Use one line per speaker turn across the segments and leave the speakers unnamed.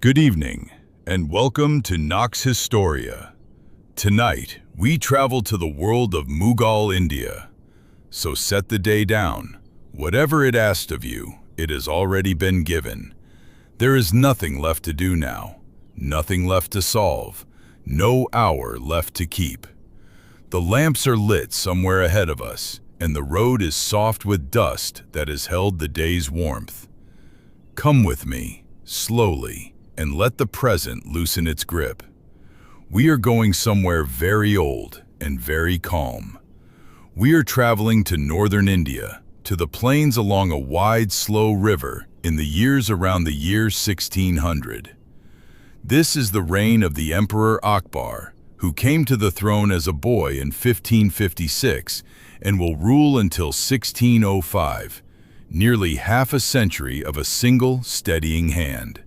Good evening, and welcome to Nox Historia. Tonight, we travel to the world of Mughal India. So set the day down. Whatever it asked of you, it has already been given. There is nothing left to do now, nothing left to solve, no hour left to keep. The lamps are lit somewhere ahead of us, and the road is soft with dust that has held the day's warmth. Come with me, slowly, and let the present loosen its grip. We are going somewhere very old and very calm. We are traveling to northern India, to the plains along a wide, slow river in the years around the year 1600. This is the reign of the Emperor Akbar, who came to the throne as a boy in 1556 and will rule until 1605, nearly half a century of a single, steadying hand.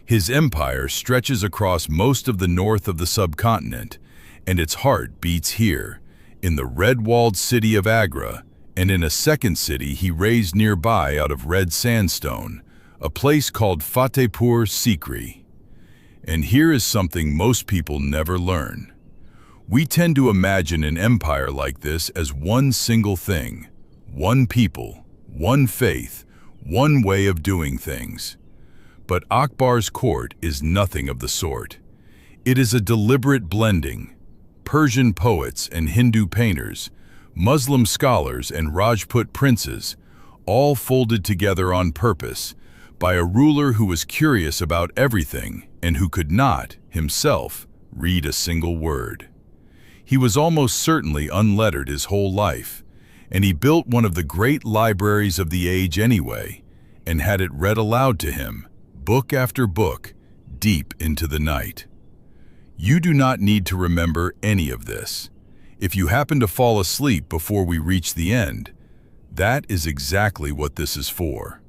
His empire stretches across most of the north of the subcontinent, and its heart beats here, in the red-walled city of Agra, and in a second city he raised nearby out of red sandstone, a place called Fatehpur Sikri. And here is something most people never learn. We tend to imagine an empire like this as one single thing, one people, one faith, one way of doing things. But Akbar's court is nothing of the sort. It is a deliberate blending. Persian poets and Hindu painters, Muslim scholars and Rajput princes, all folded together on purpose by a ruler who was curious about everything and who could not, himself, read a single word. He was almost certainly unlettered his whole life, and he built one of the great libraries of the age anyway, and had it read aloud to him, book after book, deep into the night. You do not need to remember any of this. If you happen to fall asleep before we reach the end, that is exactly what this is for.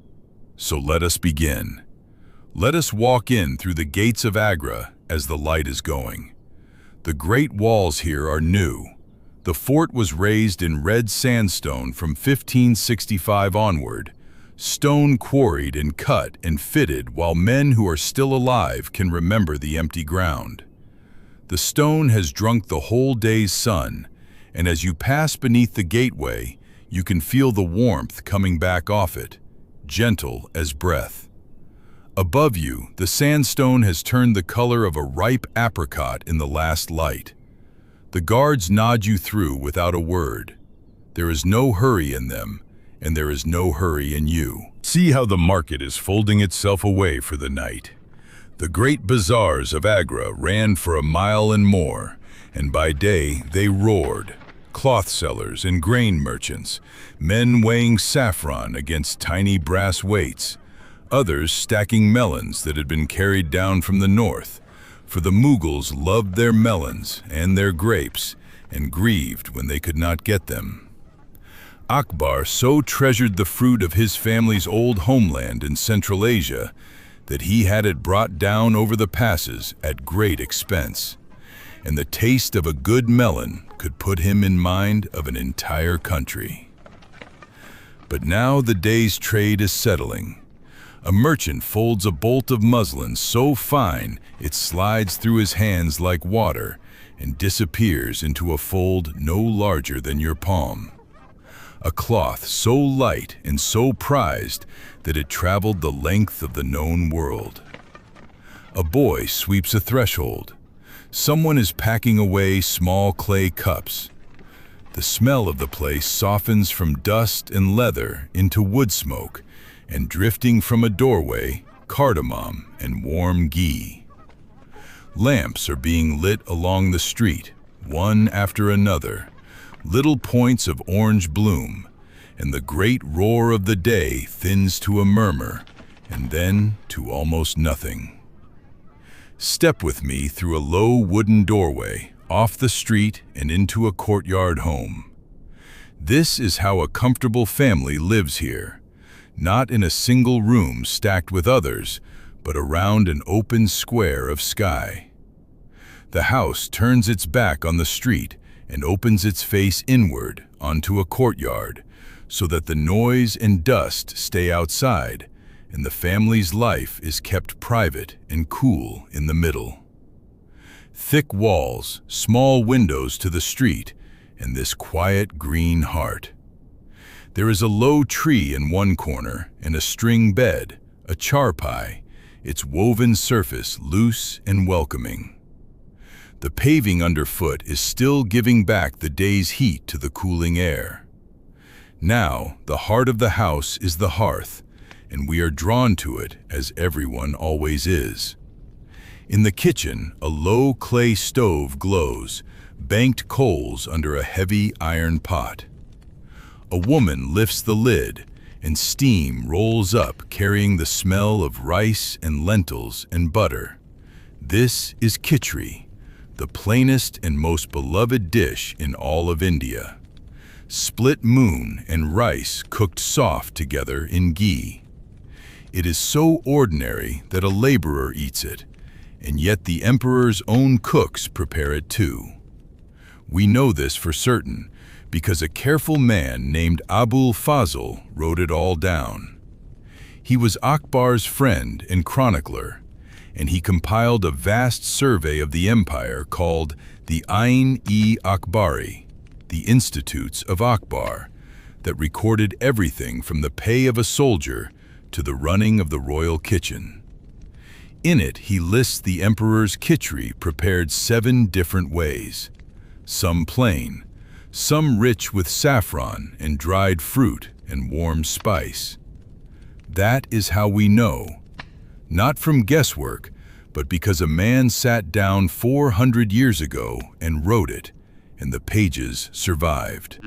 So let us begin. Let us walk in through the gates of Agra as the light is going. The great walls here are new. The fort was raised in red sandstone from 1565 onward, stone quarried and cut and fitted while men who are still alive can remember the empty ground. The stone has drunk the whole day's sun, and as you pass beneath the gateway, you can feel the warmth coming back off it, gentle as breath. Above you, the sandstone has turned the color of a ripe apricot in the last light. The guards nod you through without a word. There is no hurry in them, and there is no hurry in you. See how the market is folding itself away for the night. The great bazaars of Agra ran for a mile and more, and by day they roared. Cloth sellers and grain merchants, men weighing saffron against tiny brass weights, others stacking melons that had been carried down from the north, for the Mughals loved their melons and their grapes, and grieved when they could not get them. Akbar so treasured the fruit of his family's old homeland in Central Asia that he had it brought down over the passes at great expense, and the taste of a good melon could put him in mind of an entire country. But now the day's trade is settling. A merchant folds a bolt of muslin so fine it slides through his hands like water and disappears into a fold no larger than your palm. A cloth so light and so prized that it traveled the length of the known world. A boy sweeps a threshold. Someone is packing away small clay cups. The smell of the place softens from dust and leather into wood smoke, and drifting from a doorway, cardamom and warm ghee. Lamps are being lit along the street, one after another, little points of orange bloom, and the great roar of the day thins to a murmur, and then to almost nothing. Step with me through a low wooden doorway, off the street and into a courtyard home. This is how a comfortable family lives here, not in a single room stacked with others, but around an open square of sky. The house turns its back on the street and opens its face inward onto a courtyard, so that the noise and dust stay outside, and the family's life is kept private and cool in the middle. Thick walls, small windows to the street, and this quiet green heart. There is a low tree in one corner and a string bed, a charpai, its woven surface loose and welcoming. The paving underfoot is still giving back the day's heat to the cooling air. Now, the heart of the house is the hearth, and we are drawn to it as everyone always is. In the kitchen, a low clay stove glows, banked coals under a heavy iron pot. A woman lifts the lid, and steam rolls up carrying the smell of rice and lentils and butter. This is khichdi, the plainest and most beloved dish in all of India. Split moon and rice cooked soft together in ghee. It is so ordinary that a laborer eats it, and yet the emperor's own cooks prepare it too. We know this for certain because a careful man named Abul Fazl wrote it all down. He was Akbar's friend and chronicler, and he compiled a vast survey of the empire called the Ain-e-Akbari, the Institutes of Akbar, that recorded everything from the pay of a soldier to the running of the royal kitchen. In it, he lists the emperor's khichdi prepared 7 different ways, some plain, some rich with saffron and dried fruit and warm spice. That is how we know, not from guesswork, but because a man sat down 400 years ago and wrote it, and the pages survived.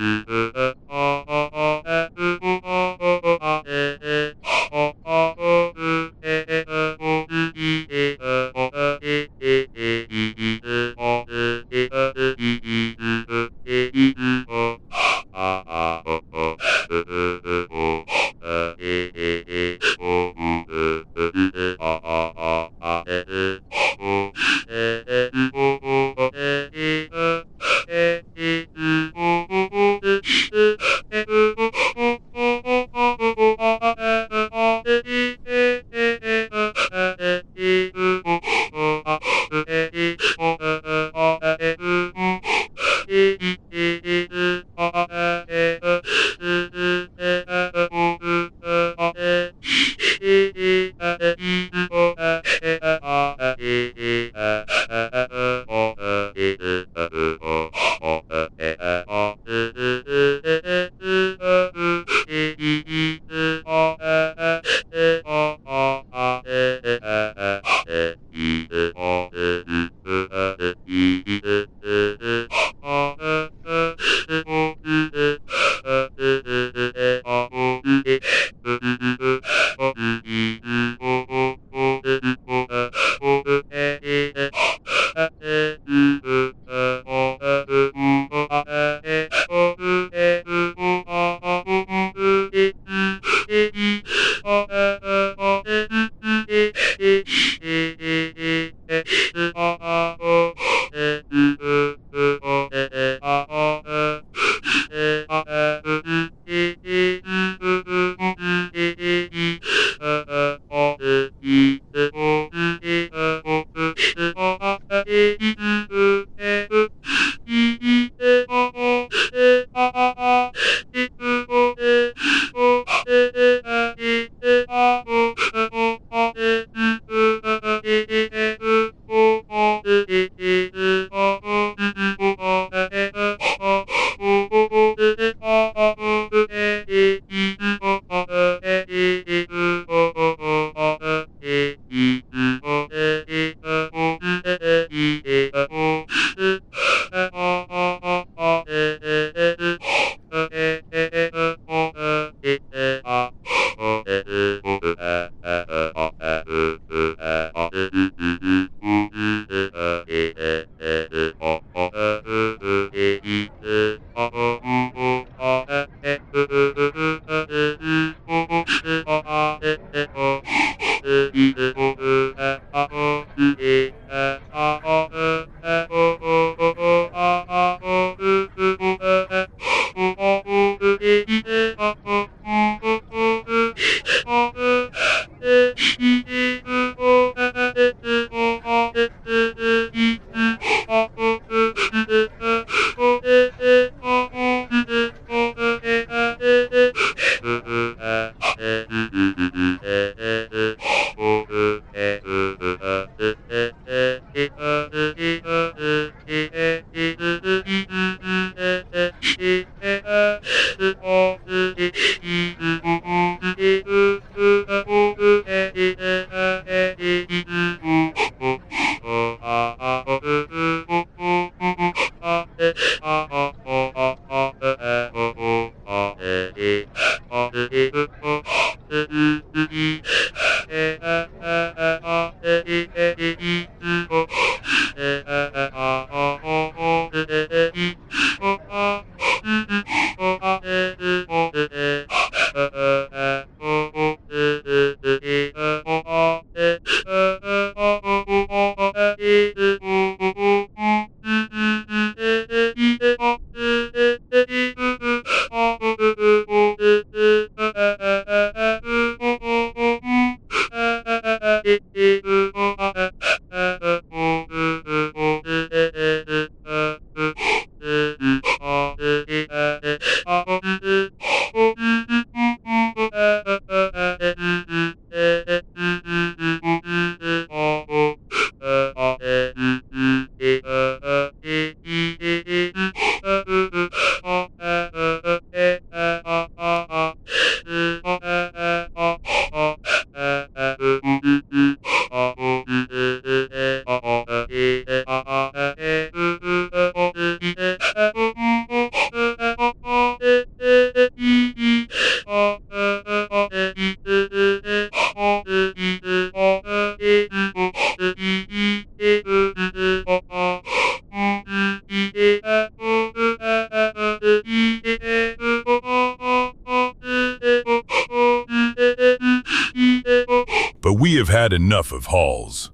But we have had enough of halls.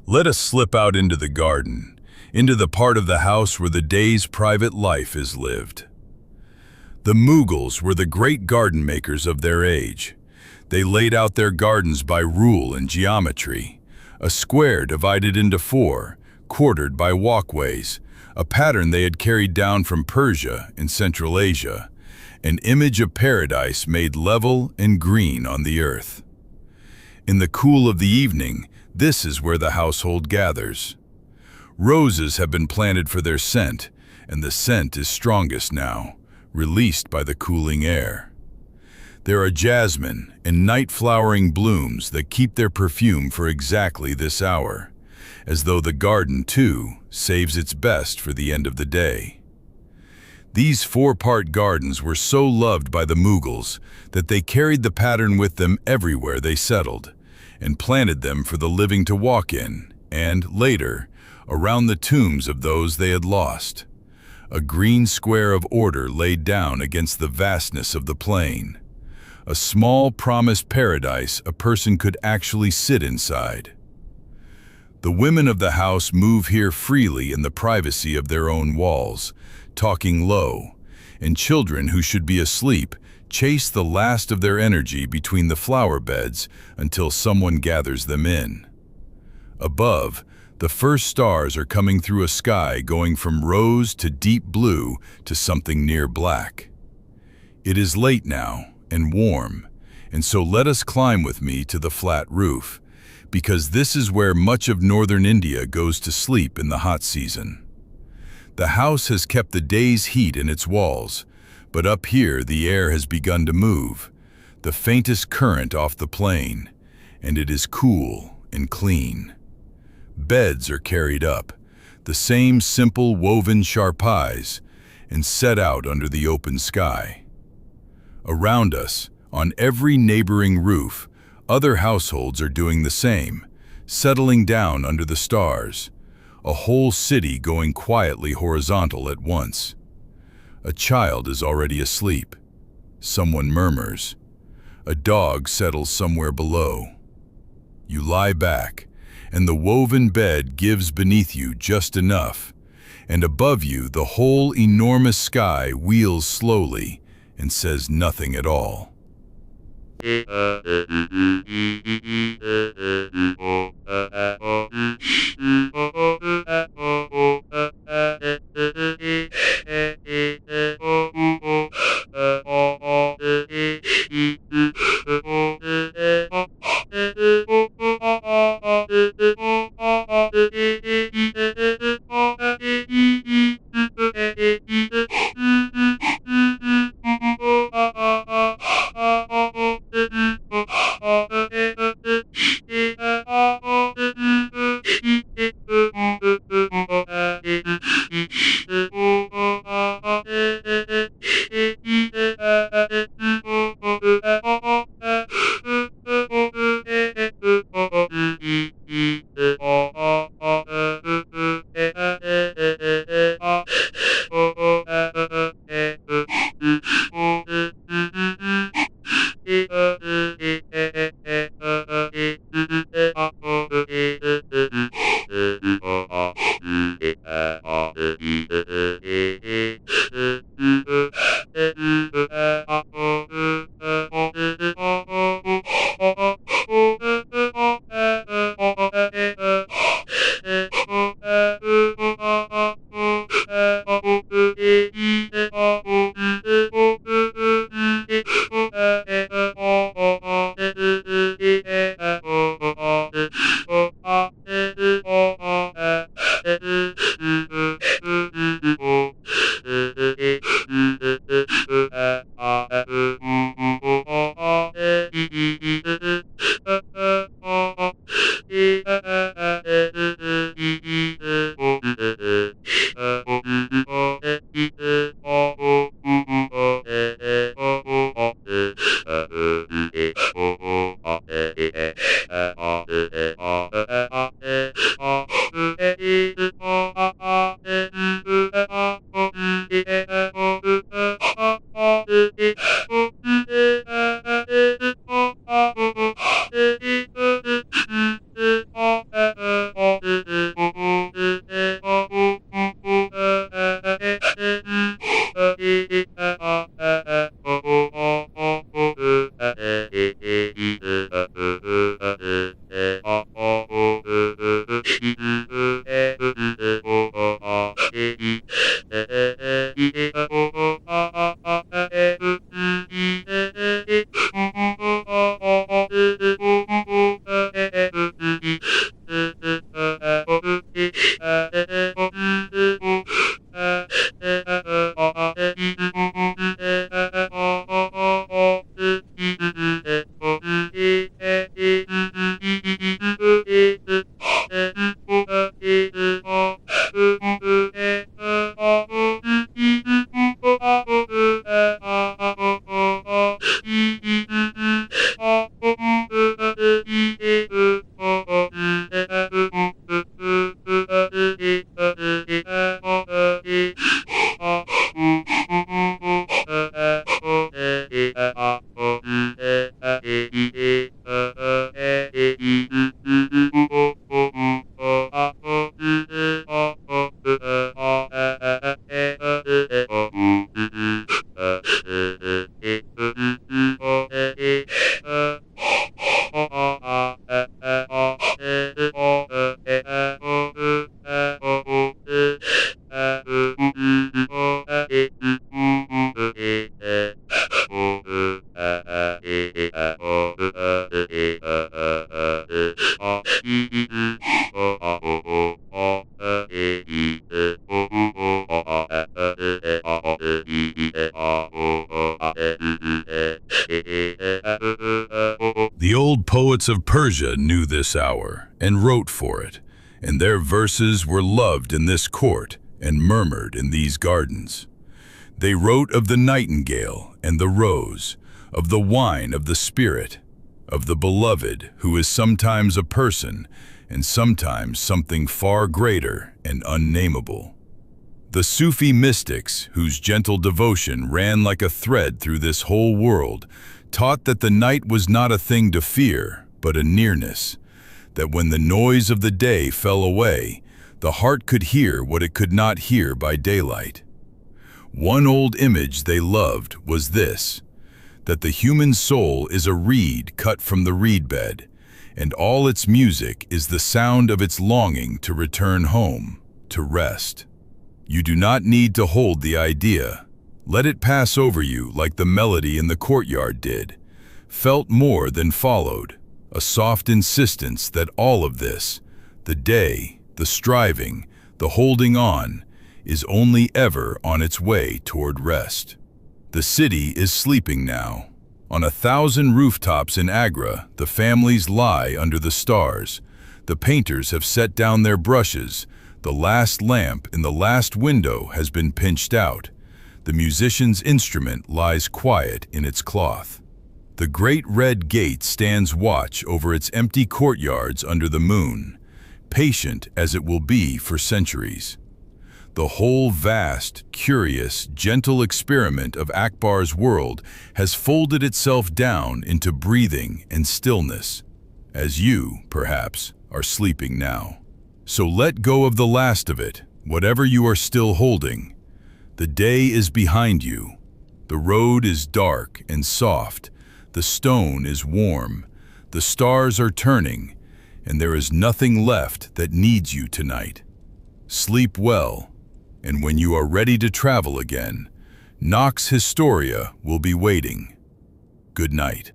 Let us slip out into the garden, into the part of the house where the day's private life is lived. The Mughals were the great garden makers of their age. They laid out their gardens by rule and geometry, a square divided into four, quartered by walkways, a pattern they had carried down from Persia in Central Asia, an image of paradise made level and green on the earth. In the cool of the evening, this is where the household gathers. Roses have been planted for their scent, and the scent is strongest now, released by the cooling air. There are jasmine and night-flowering blooms that keep their perfume for exactly this hour, as though the garden, too, saves its best for the end of the day. These four-part gardens were so loved by the Mughals that they carried the pattern with them everywhere they settled, and planted them for the living to walk in, and, later, around the tombs of those they had lost. A green square of order laid down against the vastness of the plain. A small promised paradise a person could actually sit inside. The women of the house move here freely in the privacy of their own walls, talking low, and children who should be asleep chase the last of their energy between the flower beds until someone gathers them in. Above, the first stars are coming through a sky going from rose to deep blue to something near black. It is late now and warm, and so let us climb with me to the flat roof, because this is where much of northern India goes to sleep in the hot season. The house has kept the day's heat in its walls, but up here the air has begun to move, the faintest current off the plain, and it is cool and clean. Beds are carried up, the same simple woven charpays, and set out under the open sky. Around us, on every neighboring roof, other households are doing the same, settling down under the stars, a whole city going quietly horizontal at once. A child is already asleep. Someone murmurs. A dog settles somewhere below. You lie back, and the woven bed gives beneath you just enough, and above you the whole enormous sky wheels slowly and says nothing at all. The old poets of Persia knew this hour and wrote for it, and their verses were loved in this court and murmured in these gardens. They wrote of the nightingale and the rose, of the wine of the spirit, of the beloved who is sometimes a person and sometimes something far greater and unnameable. The Sufi mystics, whose gentle devotion ran like a thread through this whole world, taught that the night was not a thing to fear, but a nearness, that when the noise of the day fell away, the heart could hear what it could not hear by daylight. One old image they loved was this, that the human soul is a reed cut from the reed bed, and all its music is the sound of its longing to return home, to rest. You do not need to hold the idea. Let it pass over you like the melody in the courtyard did, felt more than followed, a soft insistence that all of this, the day, the striving, the holding on, is only ever on its way toward rest. The city is sleeping now. On 1,000 rooftops in Agra, the families lie under the stars. The painters have set down their brushes. The last lamp in the last window has been pinched out. The musician's instrument lies quiet in its cloth. The great red gate stands watch over its empty courtyards under the moon, patient as it will be for centuries. The whole vast, curious, gentle experiment of Akbar's world has folded itself down into breathing and stillness, as you, perhaps, are sleeping now. So let go of the last of it, whatever you are still holding. The day is behind you. The road is dark and soft. The stone is warm. The stars are turning, and there is nothing left that needs you tonight. Sleep well, and when you are ready to travel again, Nox Historia will be waiting. Good night.